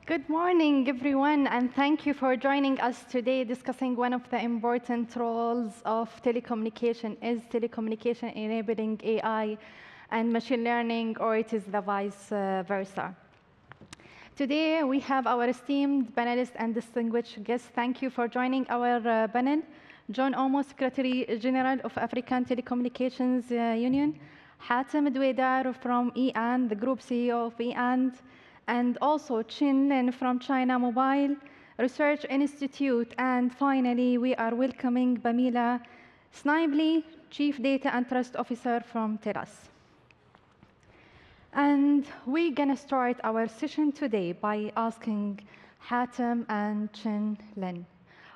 Good morning, everyone, and thank you for joining us today discussing one of the important roles of telecommunication. Is telecommunication enabling AI and machine learning, or it is the vice versa? Today, we have our esteemed panelists and distinguished guests. Thank you for joining our panel. John Omo, Secretary General of African Telecommunications Union. Hatem Dwedar from EAN, the Group CEO of EAN. And also Chin Lin from China Mobile Research Institute. And finally, we are welcoming Bamila Snively, Chief Data and Trust Officer from TELUS. And we're going to start our session today by asking Hatem and Chin Lin,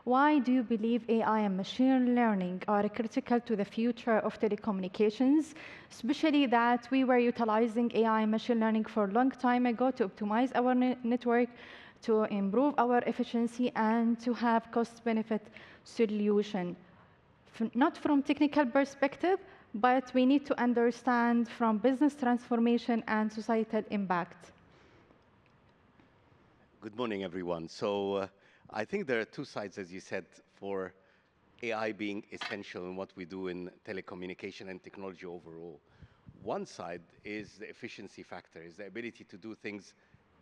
why do you believe AI and machine learning are critical to the future of telecommunications, especially that we were utilizing AI and machine learning for a long time ago to optimize our network, to improve our efficiency, and to have cost-benefit solution? Not from technical perspective, but we need to understand from business transformation and societal impact. Good morning, everyone. I think there are two sides, as you said, for AI being essential in what we do in telecommunication and technology overall. One side is the efficiency factor, is the ability to do things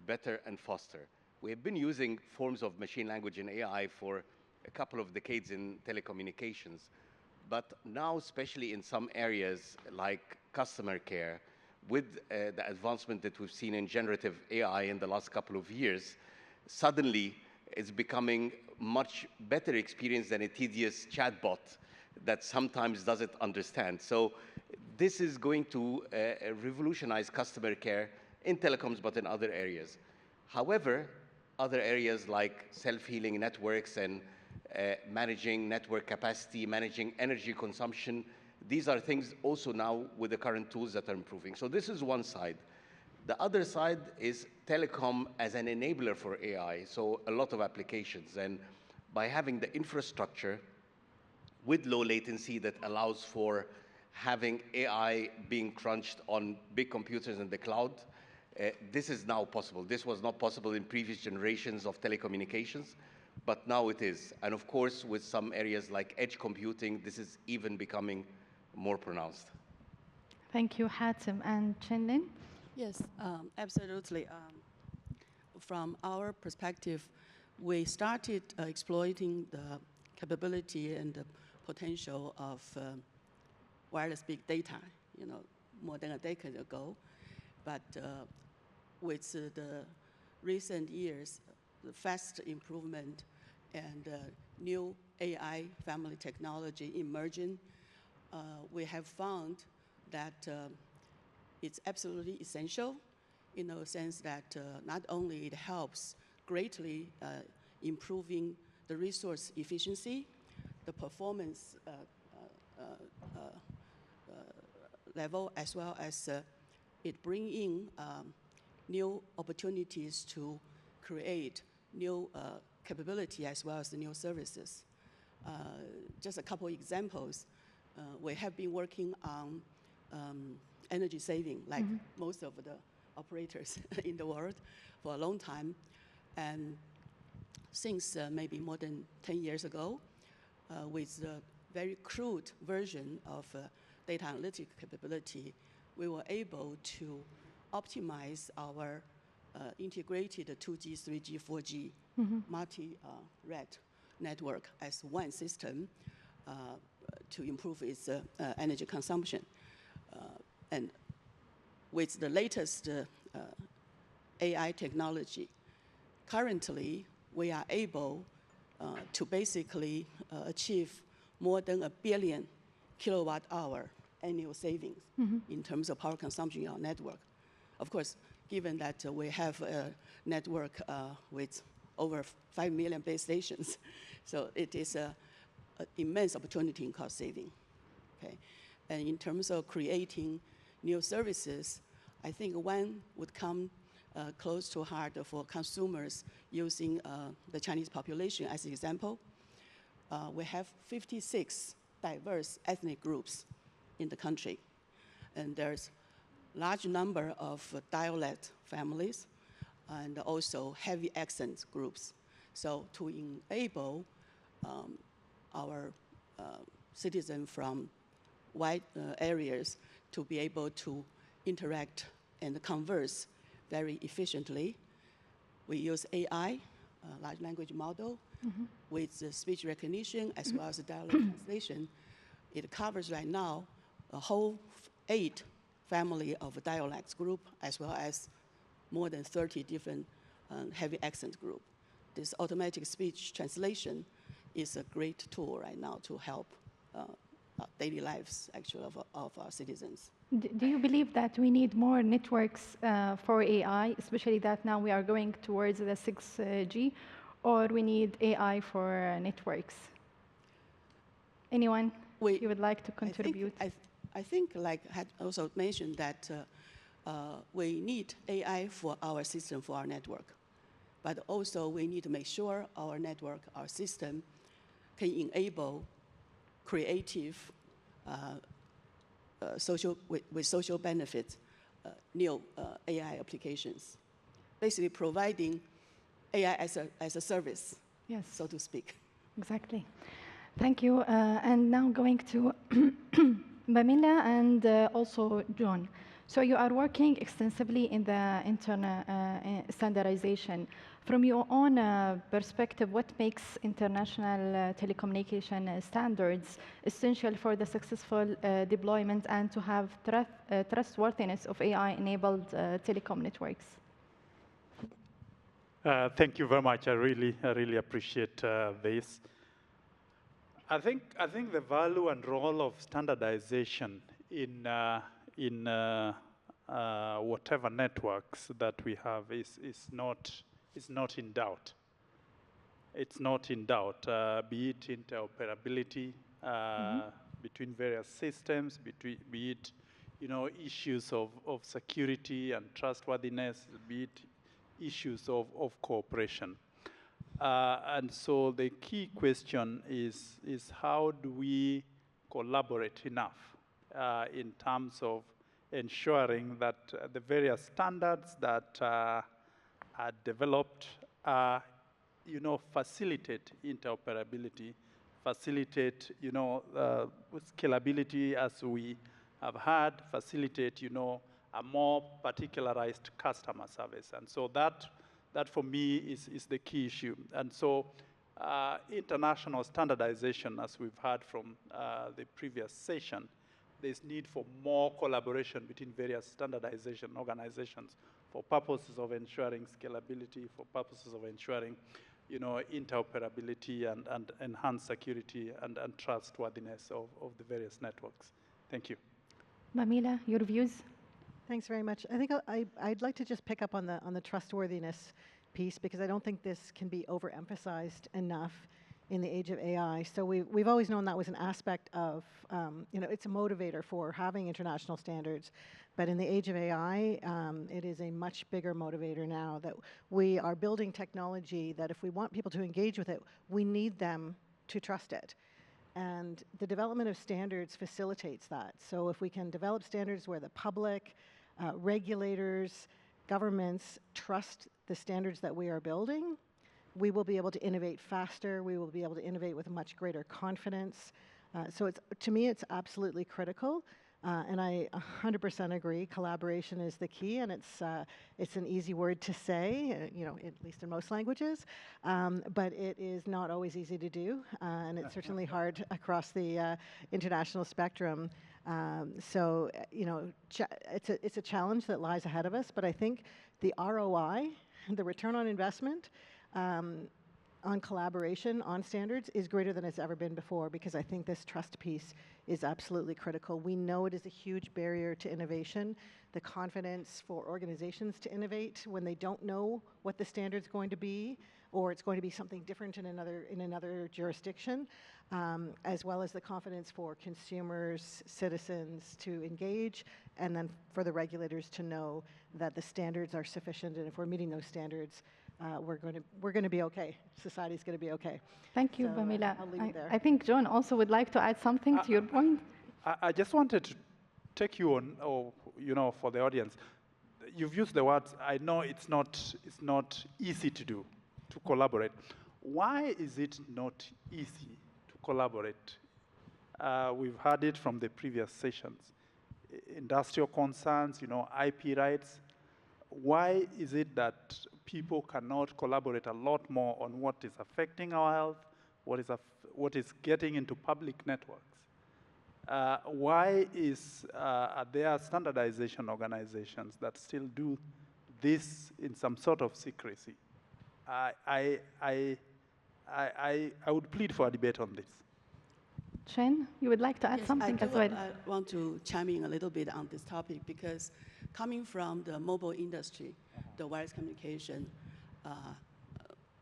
better and faster. We have been using forms of machine language and AI for a couple of decades in telecommunications, but now, especially in some areas like customer care, with the advancement that we've seen in generative AI in the last couple of years, suddenly it's becoming much better experience than a tedious chatbot that sometimes doesn't understand. So this is going to revolutionize customer care in telecoms, but in other areas. However, other areas like self-healing networks and managing network capacity, managing energy consumption, these are things also now with the current tools that are improving. So this is one side. The other side is telecom as an enabler for AI, so a lot of applications. And by having the infrastructure with low latency that allows for having AI being crunched on big computers in the cloud, this is now possible. This was not possible in previous generations of telecommunications, but now it is. And of course, with some areas like edge computing, this is even becoming more pronounced. Thank you, Hatem. And Chin Lin? Yes, absolutely. From our perspective, we started exploiting the capability and the potential of wireless big data, more than a decade ago. But with the recent years, the fast improvement and new AI family technology emerging, we have found that it's absolutely essential in the sense that not only it helps greatly improving the resource efficiency, the performance level, as well as it bring in new opportunities to create new capability as well as the new services. Just a couple examples. We have been working on energy saving, like most of the operators in the world for a long time. And since maybe more than 10 years ago, with the very crude version of data analytic capability, we were able to optimize our integrated 2G, 3G, 4G multi-red network as one system to improve its energy consumption. And with the latest AI technology, currently we are able to basically achieve more than 1 billion kilowatt-hour annual savings in terms of power consumption in our network. Of course, given that we have a network with over 5 million base stations, so it is an immense opportunity in cost saving. Okay? And in terms of creating new services, I think one would come close to heart for consumers using the Chinese population as an example. We have 56 diverse ethnic groups in the country, and there's large number of dialect families. and also heavy accent groups. So to enable our citizens from wide areas to be able to interact and converse very efficiently, we use AI, large language model, with the speech recognition as well as the dialogue translation. It covers right now a whole 8 family of dialects group, as well as more than 30 different heavy accent group. This automatic speech translation is a great tool right now to help daily lives, actually, of our citizens. Do you believe that we need more networks for AI, especially that now we are going towards the 6G, or we need AI for networks? Anyone you would like to contribute? I think, like I had also mentioned, that we need AI for our system, for our network. But also we need to make sure our network, our system, can enable creative, with social benefits, new AI applications. Basically providing AI as a service, yes, so to speak. Exactly. Thank you. And now going to Bamila and also John. So you are working extensively in the internal standardization. From your own perspective, what makes international telecommunication standards essential for the successful deployment and to have trustworthiness of AI-enabled telecom networks? Thank you very much. I really appreciate this. I think the value and role of standardization in whatever networks that we have is not in doubt. It's not in doubt, be it interoperability between various systems, be it issues of security and trustworthiness, be it issues of cooperation. And so the key question is how do we collaborate enough in terms of ensuring that the various standards that are developed facilitate interoperability, facilitate scalability, as we have had, facilitate a more particularized customer service. And so that for me is the key issue. And so international standardization, as we've heard from the previous session, there's need for more collaboration between various standardization organizations for purposes of ensuring scalability, for purposes of ensuring interoperability and enhanced security and trustworthiness of the various networks. Thank you. Mamila, your views? Thanks very much. I think I'd like to just pick up on the trustworthiness piece, because I don't think this can be overemphasized enough in the age of AI. So we've always known that was an aspect of, it's a motivator for having international standards. But in the age of AI, it is a much bigger motivator now, that we are building technology that if we want people to engage with it, we need them to trust it. And the development of standards facilitates that. So if we can develop standards where the public, regulators, governments trust the standards that we are building, we will be able to innovate faster. We will be able to innovate with much greater confidence. So to me, it's absolutely critical. And I 100% agree, collaboration is the key, and it's an easy word to say, at least in most languages, but it is not always easy to do, and it's certainly hard across the international spectrum. So, it's a challenge that lies ahead of us, but I think the ROI, the return on investment, on collaboration, on standards, is greater than it's ever been before, because I think this trust piece is absolutely critical. We know it is a huge barrier to innovation. The confidence for organizations to innovate when they don't know what the standard's going to be, or it's going to be something different in another jurisdiction, as well as the confidence for consumers, citizens to engage, and then for the regulators to know that the standards are sufficient, and if we're meeting those standards, we're going to be okay. Society's going to be okay. Thank you, So, Bamila. I'll leave it there. I think John also would like to add something to your point. I just wanted to take you on, for the audience. you've used the words, I know it's not easy to do, to collaborate. Why is it not easy to collaborate? We've heard it from the previous sessions. Industrial concerns, IP rights. Why is it that people cannot collaborate a lot more on what is affecting our health, what is getting into public networks? Why are there standardization organizations that still do this in some sort of secrecy? I would plead for a debate on this. Chen, you would like to add Yes, something as well? I want to chime in a little bit on this topic because coming from the mobile industry, the wireless communication,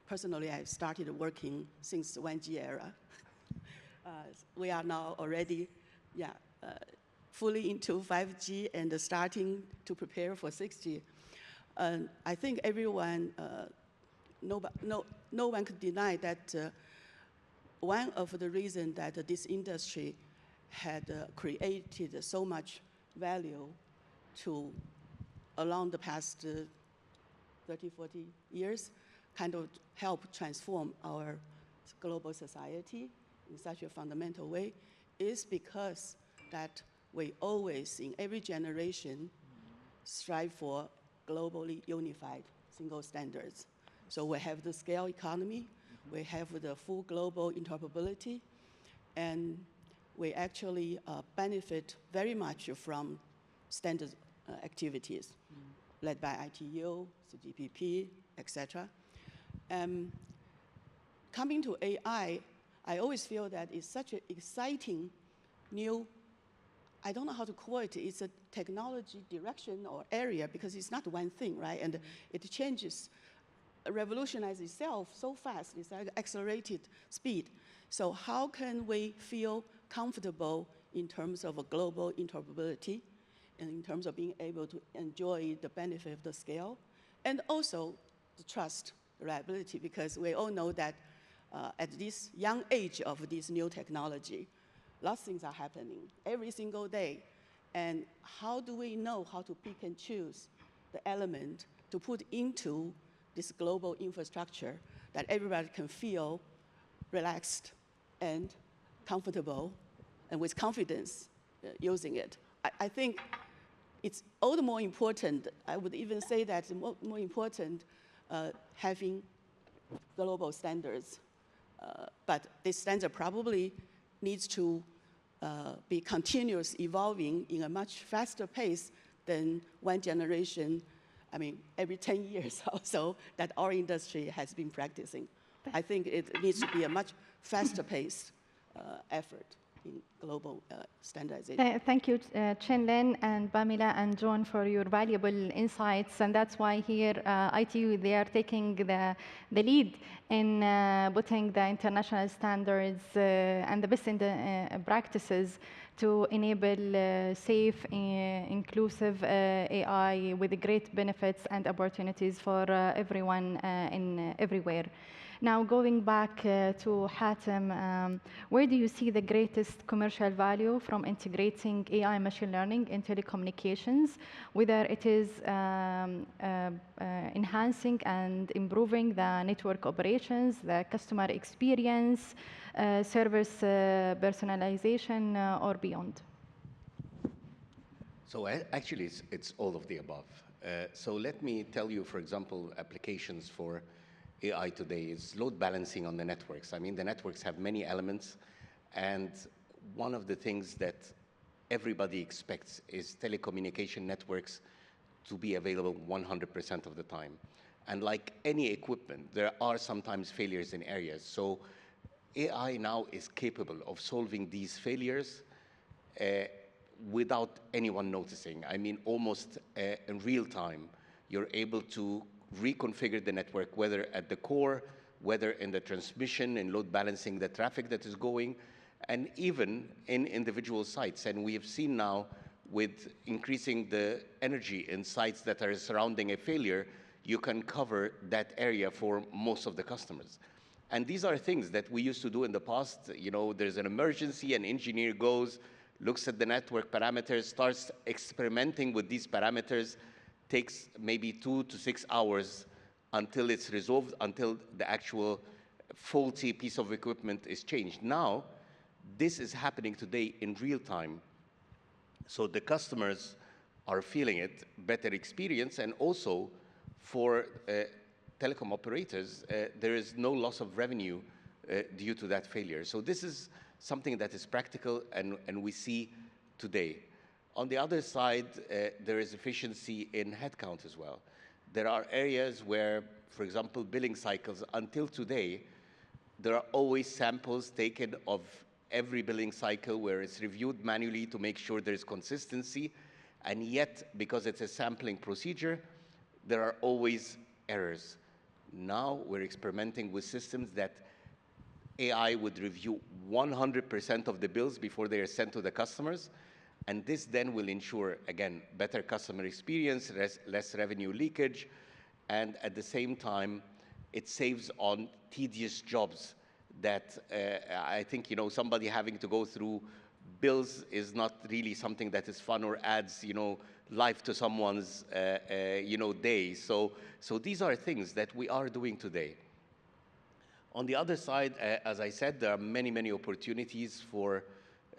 personally, I started working since 1G era. We are now already, fully into 5G and starting to prepare for 6G. I think everyone, no one could deny that one of the reasons that this industry had created so much value along the past 30, 40 years, kind of help transform our global society in such a fundamental way, is because that we always, in every generation, strive for globally unified single standards. So we have the scale economy, we have the full global interoperability, and we actually benefit very much from standard activities led by ITU, CGPP, etc. Coming to AI, I always feel that it's such an exciting new, I don't know how to call it, it's a technology direction or area because it's not one thing, right? And it changes, revolutionizes itself so fast, it's like accelerated speed. So how can we feel comfortable in terms of a global interoperability and in terms of being able to enjoy the benefit of the scale and also the trust, the reliability, because we all know that at this young age of this new technology, lots of things are happening every single day. And how do we know how to pick and choose the element to put into this global infrastructure that everybody can feel relaxed and comfortable and with confidence using it? I think it's all the more important, I would even say that it's more important having global standards. But this standard probably needs to be continuous evolving in a much faster pace than one generation, I mean, every 10 years or so that our industry has been practicing. I think it needs to be a much faster paced effort in global standardization. Thank you, Chen-Lin and Pamela and John, for your valuable insights. And that's why here, ITU, they are taking the lead in putting the international standards and the best in the practices to enable safe, inclusive AI with great benefits and opportunities for everyone everywhere. Now, going back to Hatem, where do you see the greatest commercial value from integrating AI and machine learning in telecommunications, whether it is enhancing and improving the network operations, the customer experience, service personalization, or beyond? So actually, it's all of the above. So let me tell you, for example, applications for AI today is load balancing on the networks. I mean, the networks have many elements, and one of the things that everybody expects is telecommunication networks to be available 100% of the time. And like any equipment, there are sometimes failures in areas. So AI now is capable of solving these failures without anyone noticing. I mean, almost in real time, you're able to reconfigure the network, whether at the core, whether in the transmission and load balancing the traffic that is going, and even in individual sites. And we have seen now with increasing the energy in sites that are surrounding a failure, you can cover that area for most of the customers. And these are things that we used to do in the past. You know, there's an emergency, an engineer goes, looks at the network parameters, starts experimenting with these parameters, takes maybe 2 to 6 hours until it's resolved, until the actual faulty piece of equipment is changed. Now, this is happening today in real time. So the customers are feeling it, better experience, and also for telecom operators, there is no loss of revenue due to that failure. So this is something that is practical and we see today. On the other side, there is efficiency in headcount as well. There are areas where, for example, billing cycles, until today, there are always samples taken of every billing cycle where it's reviewed manually to make sure there's consistency. And yet, because it's a sampling procedure, there are always errors. Now we're experimenting with systems that AI would review 100% of the bills before they are sent to the customers. And this then will ensure, again, better customer experience, less revenue leakage, and at the same time, it saves on tedious jobs that I think, somebody having to go through bills is not really something that is fun or adds, life to someone's, day. So these are things that we are doing today. On the other side, as I said, there are many, many opportunities for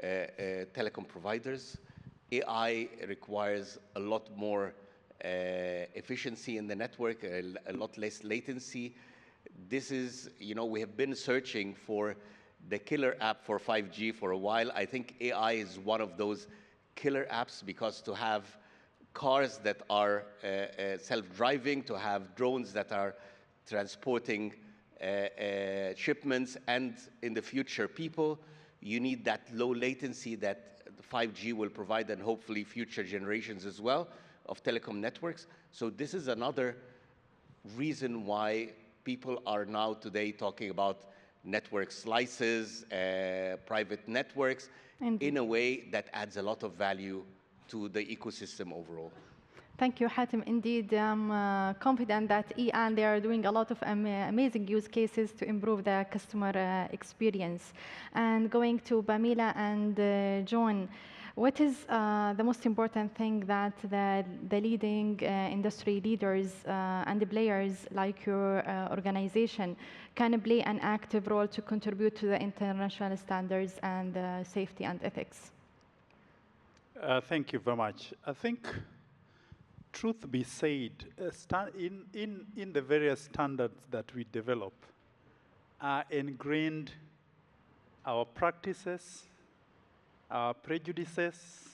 telecom providers. AI requires a lot more efficiency in the network, a lot less latency. This is, we have been searching for the killer app for 5G for a while. I think AI is one of those killer apps, because to have cars that are self-driving, to have drones that are transporting shipments, and in the future people, you need that low latency that 5G will provide, and hopefully future generations as well of telecom networks. So this is another reason why people are now today talking about network slices, private networks, in a way that adds a lot of value to the ecosystem overall. Thank you, Hatem. Indeed, I'm confident that EAN, they are doing a lot of amazing use cases to improve the customer experience. And going to Pamela and John, what is the most important thing that the leading industry leaders and the players like your organization can play an active role to contribute to the international standards and safety and ethics? Thank you very much. I think, truth be said, in the various standards that we develop are ingrained our practices, our prejudices,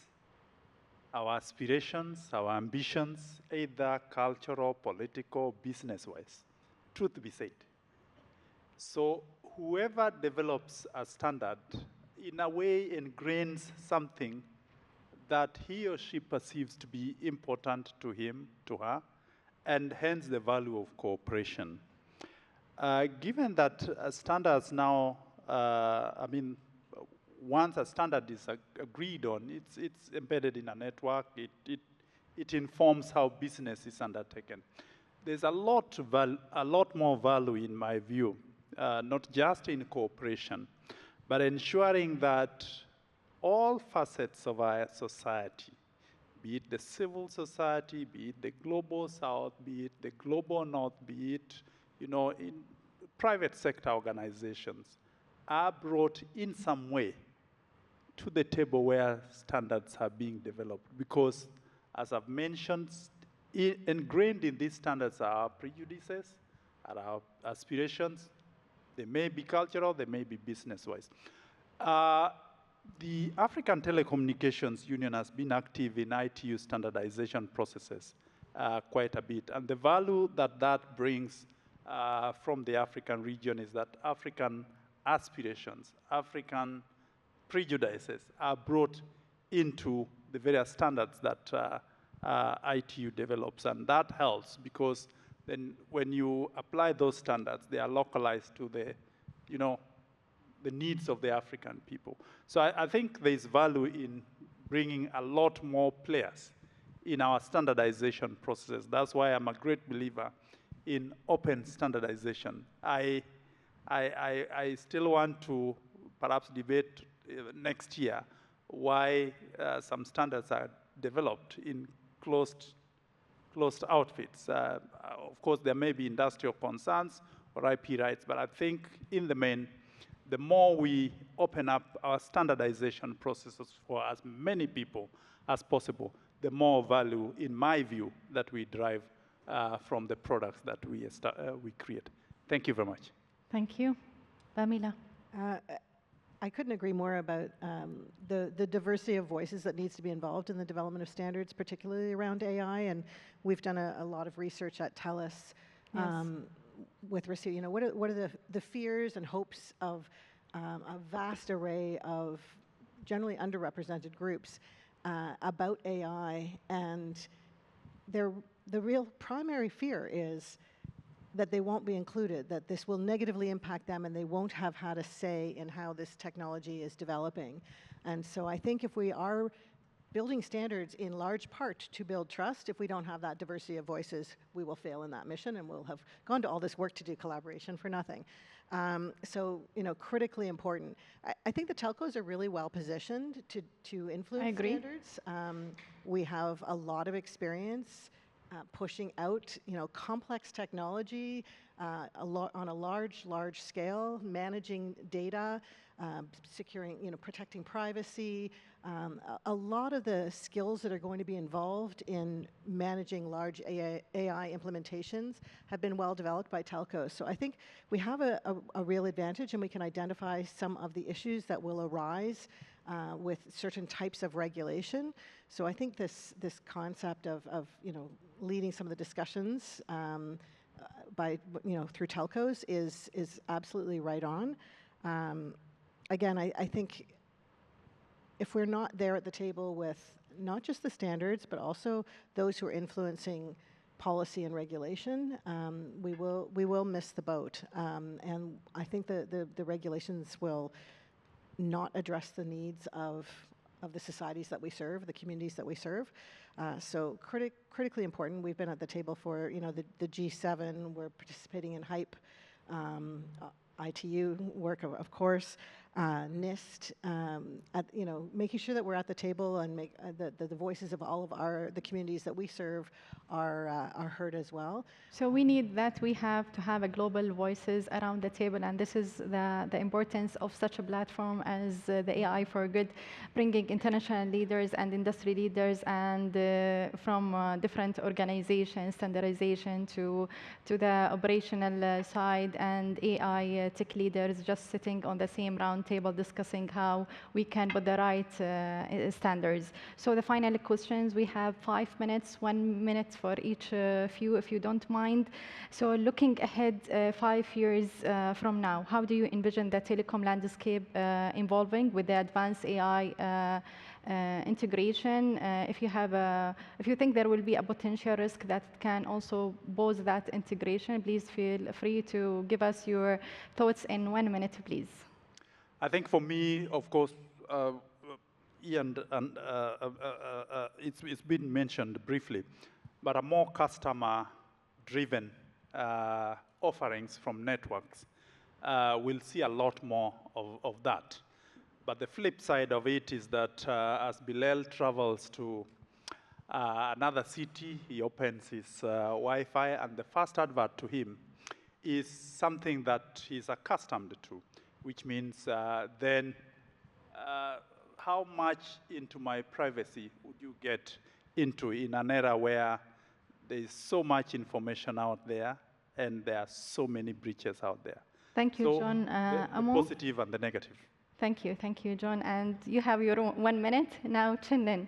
our aspirations, our ambitions, either cultural, political, business-wise, truth be said. So whoever develops a standard, in a way ingrains something that he or she perceives to be important to him, to her, and hence the value of cooperation. Given that standards now, once a standard is agreed on, it's embedded in a network, it informs how business is undertaken. There's a lot more value, in my view, not just in cooperation, but ensuring that all facets of our society, be it the civil society, be it the global south, be it the global north, be it, in private sector organizations, are brought in some way to the table where standards are being developed. Because, as I've mentioned, ingrained in these standards are our prejudices, are our aspirations. They may be cultural, they may be business-wise. The African Telecommunications Union has been active in ITU standardization processes quite a bit. And the value that brings from the African region is that African aspirations, African prejudices are brought into the various standards that ITU develops. And that helps, because then when you apply those standards, they are localized to the, the needs of the African people. So I think there's value in bringing a lot more players in our standardization processes. That's why I'm a great believer in open standardization. I still want to perhaps debate next year why some standards are developed in closed closed outfits. Of course, there may be industrial concerns or IP rights, but I think in the main, the more we open up our standardization processes for as many people as possible, the more value, in my view, that we drive from the products that we create. Thank you very much. Thank you. Pamela. I couldn't agree more about the diversity of voices that needs to be involved in the development of standards, particularly around AI. And we've done a lot of research at TELUS with you know, what are the fears and hopes of a vast array of generally underrepresented groups about AI, and the real primary fear is that they won't be included, that this will negatively impact them and they won't have had a say in how this technology is developing. And so I think if we are building standards in large part to build trust, if we don't have that diversity of voices, we will fail in that mission and we'll have gone to all this work to do collaboration for nothing. So, you know, critically important. I think the telcos are really well positioned to influence standards. We have a lot of experience pushing out, you know, complex technology on a large scale, managing data, securing, you know, protecting privacy. A lot of the skills that are going to be involved in managing large AI implementations have been well developed by telcos. So I think we have a real advantage, and we can identify some of the issues that will arise with certain types of regulation. So I think this concept of you know, leading some of the discussions by, you know, through telcos is absolutely right on. Again, I think if we're not there at the table with not just the standards, but also those who are influencing policy and regulation, we will miss the boat. And I think the regulations will not address the needs of the societies that we serve, the communities that we serve. So critically important. We've been at the table for, you know, the G7. We're participating in HYPE, ITU work, of course, NIST, you know, making sure that we're at the table and make the voices of all of the communities that we serve are heard as well. So we need that. We have to have a global voices around the table, and this is the importance of such a platform as the AI for Good, bringing international leaders and industry leaders and from different organizations, standardization to the operational side, and AI tech leaders just sitting on the same round table discussing how we can put the right standards. So the final questions, we have 5 minutes, 1 minute for each of you, if you don't mind. So looking ahead 5 years from now, how do you envision the telecom landscape evolving with the advanced AI integration? If you think there will be a potential risk that can also pose that integration, please feel free to give us your thoughts in 1 minute, please. I think for me, of course, Ian, it's been mentioned briefly, but a more customer-driven offerings from networks, we'll see a lot more of that. But the flip side of it is that as Bilal travels to another city, he opens his Wi-Fi, and the first advert to him is something that he's accustomed to, which means then how much into my privacy would you get into in an era where there is so much information out there and there are so many breaches out there? Thank you, John. The positive and the negative. Thank you, John. And you have your 1 minute now, Chinnan.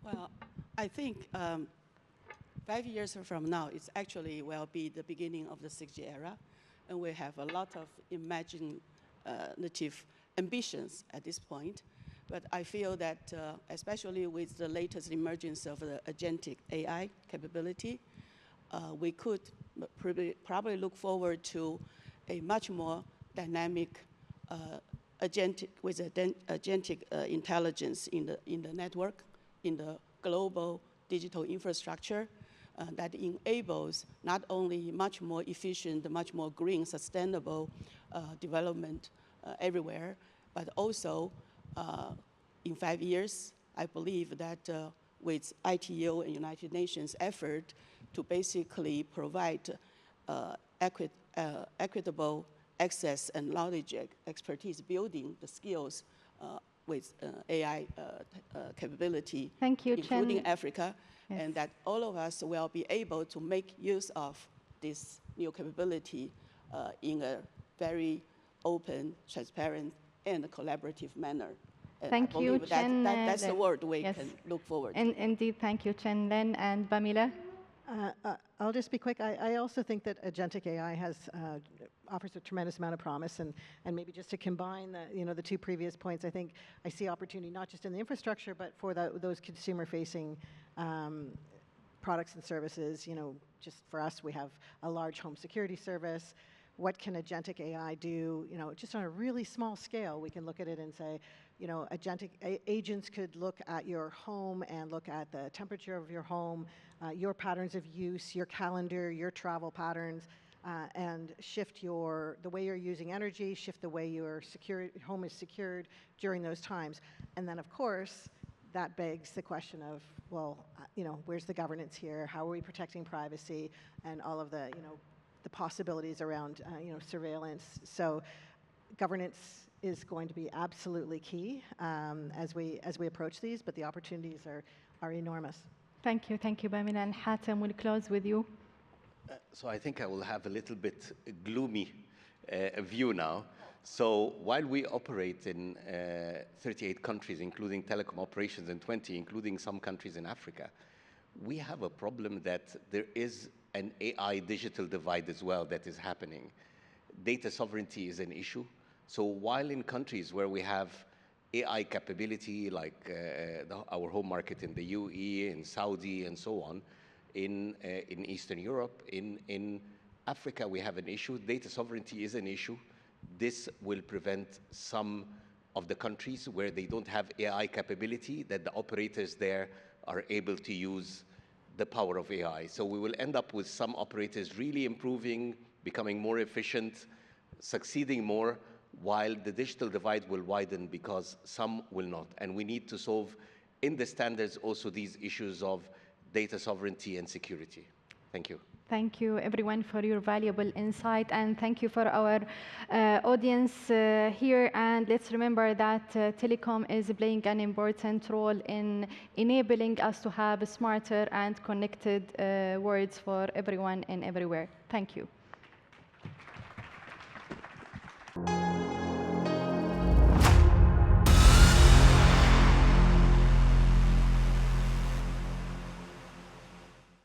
Well, I think 5 years from now, it's actually will be the beginning of the 6G era, and we have a lot of imaginative ambitions at this point. But I feel that, especially with the latest emergence of the agentic AI capability, we could probably look forward to a much more dynamic agentic intelligence in the network, in the global digital infrastructure that enables not only much more efficient, much more green, sustainable development everywhere, but also in 5 years, I believe that with ITU and United Nations effort to basically provide equitable access and knowledge expertise, building the skills with AI capability, Thank you, including Chen. Africa, Yes. and that all of us will be able to make use of this new capability in a very open, transparent, and collaborative manner. And Thank I you, believe Chen. that's the word we yes. can look forward to. Indeed, thank you, Chen Lin and Bamila. I'll just be quick. I also think that agentic AI offers a tremendous amount of promise, and maybe just to combine the two previous points, I think I see opportunity not just in the infrastructure, but for those consumer-facing products and services. Just for us, we have a large home security service. What can agentic AI do? Just on a really small scale, we can look at it and say, agentic agents could look at your home and look at the temperature of your home, your patterns of use, your calendar, your travel patterns, and shift the way you're using energy, shift the way your home is secured during those times. And then, of course, that begs the question of, well, where's the governance here? How are we protecting privacy and all of the possibilities around surveillance? So governance is going to be absolutely key as we approach these, but the opportunities are enormous. Thank you, Bamila, and Hatem, we'll close with you. So I think I will have a little bit gloomy view now. So while we operate in 38 countries, including telecom operations, and 20, including some countries in Africa, we have a problem that there is an AI digital divide as well that is happening. Data sovereignty is an issue. So while in countries where we have AI capability, like our home market in the UAE, in Saudi, and so on, in Eastern Europe, in Africa, we have an issue. Data sovereignty is an issue. This will prevent some of the countries where they don't have AI capability, that the operators there are able to use the power of AI. So we will end up with some operators really improving, becoming more efficient, succeeding more, while the digital divide will widen because some will not. And we need to solve in the standards also these issues of data sovereignty and security. Thank you. Thank you, everyone, for your valuable insight, and thank you for our audience here. And let's remember that telecom is playing an important role in enabling us to have smarter and connected worlds for everyone and everywhere. Thank you.